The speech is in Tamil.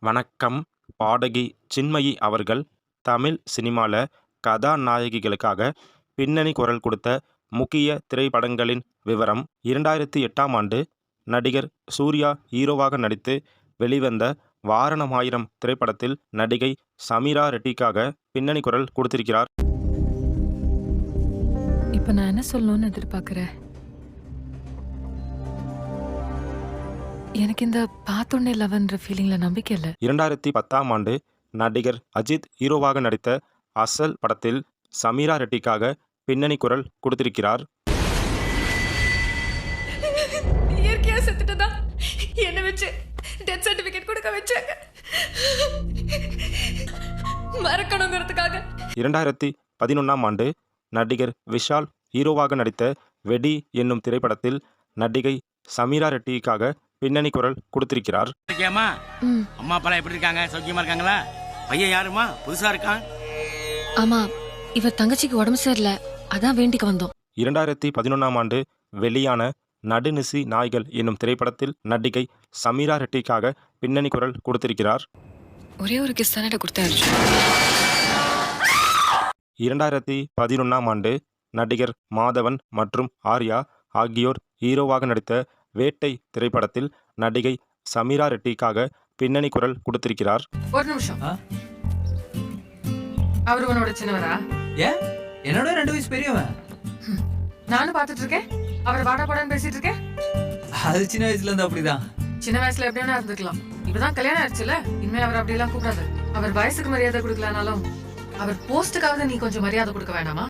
வணக்கம். பாடகி சின்மயி அவர்கள் தமிழ் சினிமால கதாநாயகிகளுக்காக பின்னணி குரல் கொடுத்த முக்கிய திரைப்படங்களின் விவரம். 2008ஆம் ஆண்டு நடிகர் சூர்யா ஹீரோவாக நடித்து வெளிவந்த வாரணமாயிரம் திரைப்படத்தில் நடிகை சமீரா ரெட்டிக்காக பின்னணி குரல் கொடுத்திருக்கிறார். இப்ப நான் என்ன சொல்லணும்னு எதிர்பார்க்கிறேன்? எனக்கு இந்த பார்த்தோன்னே லவ்ன்ற ஃபீலிங்ல நம்பிக்கை இல்லை. 2010ஆம் ஆண்டு நடிகர் அஜித் ஹீரோவாக நடித்த அசல் படத்தில் சமீரா ரெட்டிக்காக பின்னணி குரல் கொடுத்திருக்கிறார். இயற்கையா செத்துட்டதா என்ன வச்சு டெத் சர்டிபிகேட் கொடுக்க வச்சாங்க மறக்கணுங்கிறதுக்காக. 2011ஆம் ஆண்டு நடிகர் விஷால் ஹீரோவாக நடித்த வெடி என்னும் திரைப்படத்தில் நடிகை சமீரா ரெட்டிக்காக பின்னணி குரல் கொடுத்திருக்கிறார். அம்மா அப்பா எப்படி இருக்காங்க? சௌக்கியமா இருக்காங்களா? பையன் யாருமா புதுசா இருக்கான்? ஆமா, இவர் தங்கச்சிக்கு உடம்பு சரியில்லை, அதான் வேண்டிக்கு வந்தோம். 2011ஆம் ஆண்டு வெளியான நடுநிசி நாய்கள் என்னும் திரைப்படத்தில் நடிகை சமீரா ரெட்டிக்காக பின்னணி குரல் கொடுத்திருக்கிறார். ஒரே ஒரு கிஸ் தானே கொடுத்தாரு. 2011ஆம் ஆண்டு நடிகர் மாதவன் மற்றும் ஆர்யா ஆகியோர் ஹீரோவாக நடித்த வேட்டை திரைப்படத்தில் நடிகை சமீரா ரெட்டிக்காக பின்னணி குரல் கொடுத்திருக்கிறார். ஒரு நிமிஷம், அவரு உன்னோட சின்னவரா? ஏன் என்னோட 2 வயசு பெரியவன். நானும் பாத்துட்டு இருக்கேன், அவர் வாடா போடான்னு பேசிட்டு இருக்கேன். அது சின்ன வயசுல இருந்து அப்படிதான். சின்ன வயசுல எப்படி வேணா இருந்துக்கலாம், இப்பதான் கல்யாணம் ஆயிடுச்சுல, இனிமே அவர் அப்படி எல்லாம் கூப்பிடாது. அவர் வயசுக்கு மரியாதை கொடுக்கலனாலும் அவர் போஸ்டுக்காவது நீ கொஞ்சம் மரியாதை கொடுக்க வேணாமா?